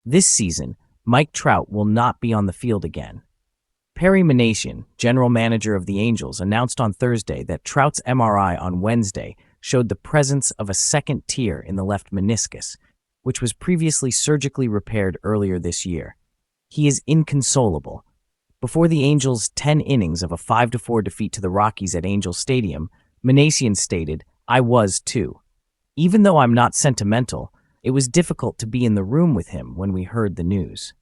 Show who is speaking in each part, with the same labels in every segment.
Speaker 1: This season, Mike Trout will not be on the field again. Perry Minasian, general manager of the Angels, announced on Thursday that Trout's MRI on Wednesday showed the presence of a second tear in the left meniscus, which was previously surgically repaired earlier this year. He is inconsolable. Before the Angels' 10 innings of a 5-4 defeat to the Rockies at Angel Stadium, Minasian stated, "I was too. Even though I'm not sentimental, it was difficult to be in the room with him when we heard the news."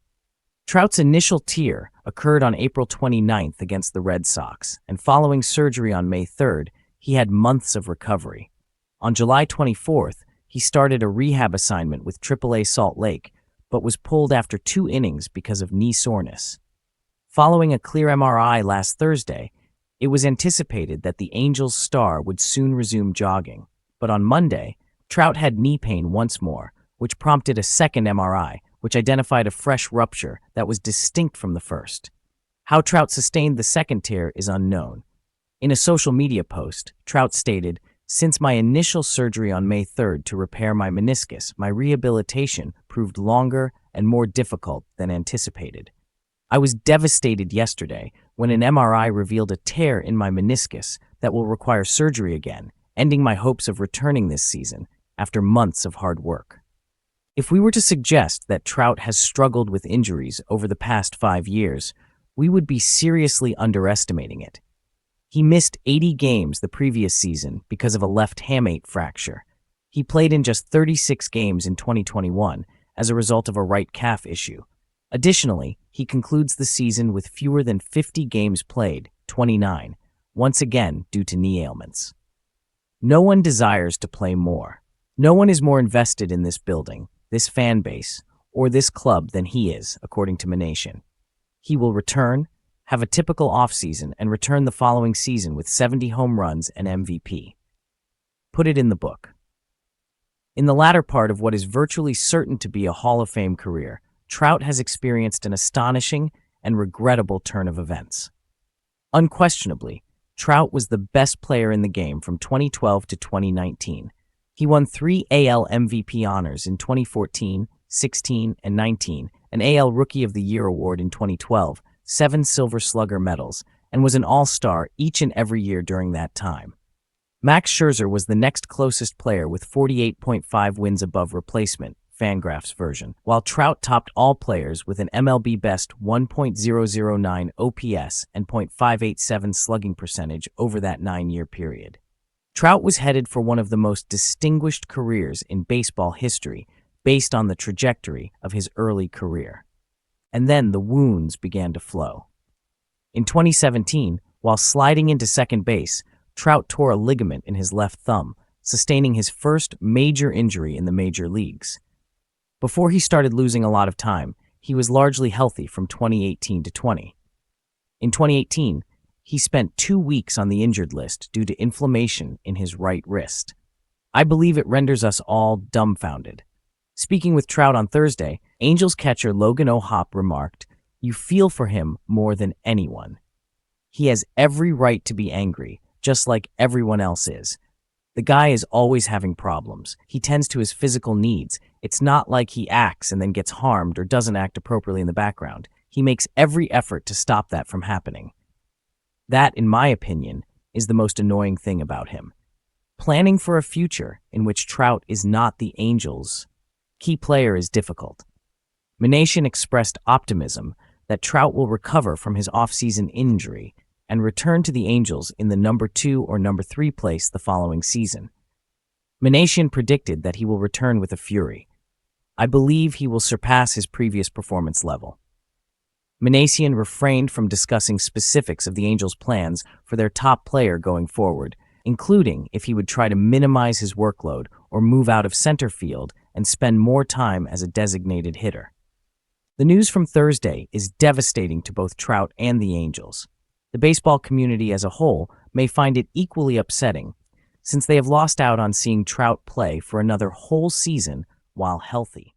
Speaker 1: Trout's initial tear occurred on April 29th against the Red Sox, and following surgery on May 3rd, he had months of recovery. On July 24th, he started a rehab assignment with AAA Salt Lake, but was pulled after 2 innings because of knee soreness. Following a clear MRI last Thursday, it was anticipated that the Angels' star would soon resume jogging. But on Monday, Trout had knee pain once more, which prompted a second MRI, which identified a fresh rupture that was distinct from the first. How Trout sustained the second tear is unknown. In a social media post, Trout stated, "Since my initial surgery on May 3rd to repair my meniscus, my rehabilitation proved longer and more difficult than anticipated. I was devastated yesterday when an MRI revealed a tear in my meniscus that will require surgery again, ending my hopes of returning this season after months of hard work." If we were to suggest that Trout has struggled with injuries over the past 5 years, we would be seriously underestimating it. He missed 80 games the previous season because of a left hamate fracture. He played in just 36 games in 2021 as a result of a right calf issue. Additionally, he concludes the season with fewer than 50 games played, 29, once again due to knee ailments. No one desires to play more. No one is more invested in this building, this fan base, or this club than he is, according to Minasian. He will return, have a typical offseason, and return the following season with 70 home runs and MVP. Put it in the book. In the latter part of what is virtually certain to be a Hall of Fame career, Trout has experienced an astonishing and regrettable turn of events. Unquestionably, Trout was the best player in the game from 2012 to 2019. He won 3 AL MVP honors in 2014, 16, and 19, an AL Rookie of the Year award in 2012, 7 Silver Slugger medals, and was an All-Star each and every year during that time. Max Scherzer was the next closest player with 48.5 wins above replacement, Fangraphs version, while Trout topped all players with an MLB best 1.009 OPS and .587 slugging percentage over that 9-year period. Trout was headed for one of the most distinguished careers in baseball history based on the trajectory of his early career. And then the wounds began to flow. In 2017, while sliding into second base, Trout tore a ligament in his left thumb, sustaining his first major injury in the major leagues. Before he started losing a lot of time, he was largely healthy from 2018 to 20. In 2018, he spent 2 weeks on the injured list due to inflammation in his right wrist. I believe it renders us all dumbfounded. Speaking with Trout on Thursday, Angels catcher Logan O'Hoppe remarked, "You feel for him more than anyone. He has every right to be angry, just like everyone else is. The guy is always having problems. He tends to his physical needs. It's not like he acts and then gets harmed or doesn't act appropriately in the background. He makes every effort to stop that from happening." That, in my opinion, is the most annoying thing about him. Planning for a future in which Trout is not the Angels' key player is difficult. Minasian expressed optimism that Trout will recover from his offseason injury and return to the Angels in the number 2 or number 3 place the following season. Minasian predicted that he will return with a fury. I believe he will surpass his previous performance level. Minasian refrained from discussing specifics of the Angels' plans for their top player going forward, including if he would try to minimize his workload or move out of center field and spend more time as a designated hitter. The news from Thursday is devastating to both Trout and the Angels. The baseball community as a whole may find it equally upsetting, since they have lost out on seeing Trout play for another whole season while healthy.